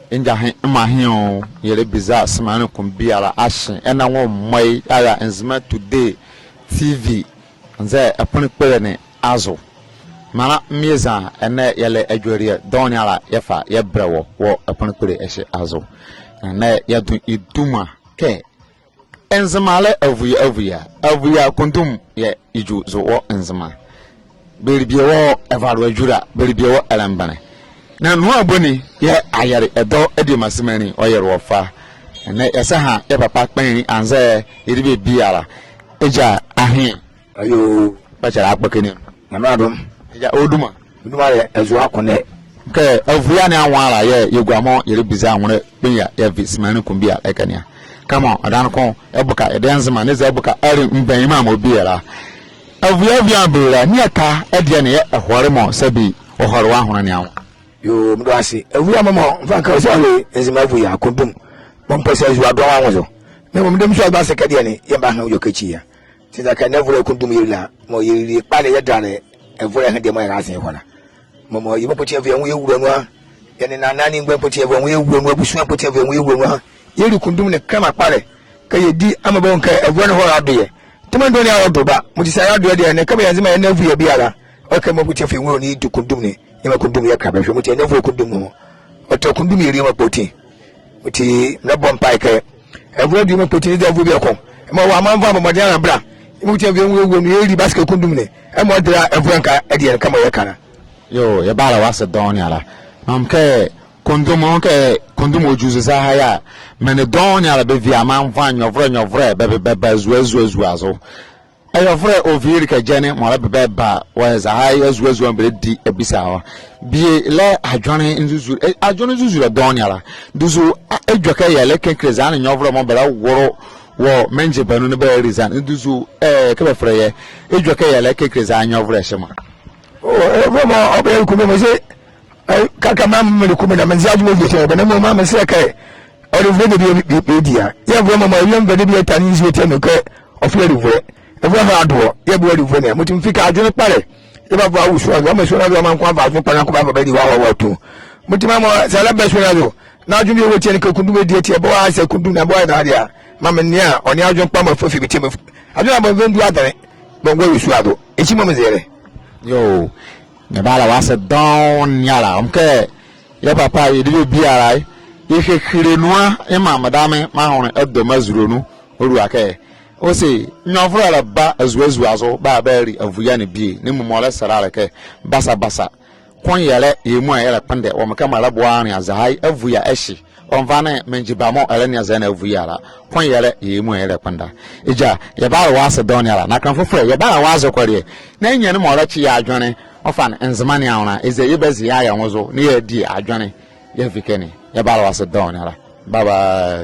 inja mahio yele biza smanu kumbiara ashin ena won mai ara Nzema today TV nze apuni pele ne azo mana mieza ene yele adwori don yala yefa yebrewo wo apuni pele ehye azo na yadu iduma ke Nzema le Avoyia kundum ye iju zo wo Nzema beribie wo evaro adwura beribie wo elambane na no aboni ye ayare edo edi masimani oyere wofa na yesa ha ye papa kpan anze iribe biara eja ahin ayo bachara akpakeni na madum eja oduma ye ezo akone ke Avoyia ne anwara ye yeguamo yere biza anwore biya ye vismani kumbia ekania kama adan ko ebuka Nzema ne ze ebuka ari mbanima ma obiara Avoyia bia bera ni aka ede ne ye ehore mo sabi ohore wa hono ne awo yo mdo asi Avoyia mama mfanka so ale Nzema Avoyia kundum mompese ezo adon anwo me mo mdem so agba sekade ne ye ba han yo kachi ya tinza ka na Avoyia kundum yirila mo yiri pa ne ye dane Avoyia han de mo ya asen hola mo yibo poti Avoyia wo yewura no a ye ne nanani ngba poti Avoyia wo yewura no abusu poti Avoyia wo yewura no yiri kundum ne kama pare ka ye di amabo nka Avoyia no ho adoye timando ne awodoba mo ti say adoye de ne kama ya Nzema na Avoyia biara o ka mo poti Avoyia wo ni du kundum ne yema kundum ya ka behwe mo ti na Avoyia kundum no o to kundum yiri ma poti mo ti na bompa ke Avoyia di ma poti de Avoyia ko mo wa manfa mo modern abra mo ti Avoyia wo no yiri basket kundum ne e mo dra Avoyia nka e de kama ya kana yo ya bala wasa don yala ke kondom ojuze sa haya mene don yala be via manfa nyovre be zuazu azo ayofre oviri ka jene mo be ba wa za haya zuazu be di ebisa ho bi le adwane nzuzu don yala duzu edwaka yele kenkreza an nyovre mo bela woro wo menje banu ne be rizan duzu ke be freye edwaka yele kenkreza nyovre shema vraiment obe ko me se kaka mam me ko me na manzaji mo jete be na mo mam se kai o de vle de dia ya vraiment ma yem be de tani jete me ko ofle de vle e vraiment ado ya bo de vle ne mo tim fika adwo pare e ba ba wusu aga ma so na ga man kwa fa adwo pare ko ba ba di wa to mo tim ma sala be so na do na adwo bi wo tie ne kundu be die tie bo a se kundu na bo na dia mam ne a oni adwo pa ma fofi bi tie me adwo na ba vendu adare bo ngwa wusu ado e chi mo me zere yo ne bala wasa don yala ya papa yedi biara ye hwehwire noa e ma madame ma hono edo mazuro no oru aka o se nyofro ala ba azuazu azo ba bari Avoyia ne bie ne mumole sarale ke basa kon yele yemu ayele pande o maka mala boa ne azai Avoyia eshi onvane menjibamo ele ne azana Avoyia la kon yele yemu ayele panda eja ya bala wasa don yala na kan fofo ya bala wasa kware na nya ne mo ra chi ya adwane ofan Nzema ne awona eze yebezi ya ya nwozo ne ya di adwane ya fikeni ya bala wasa don yala bye bye.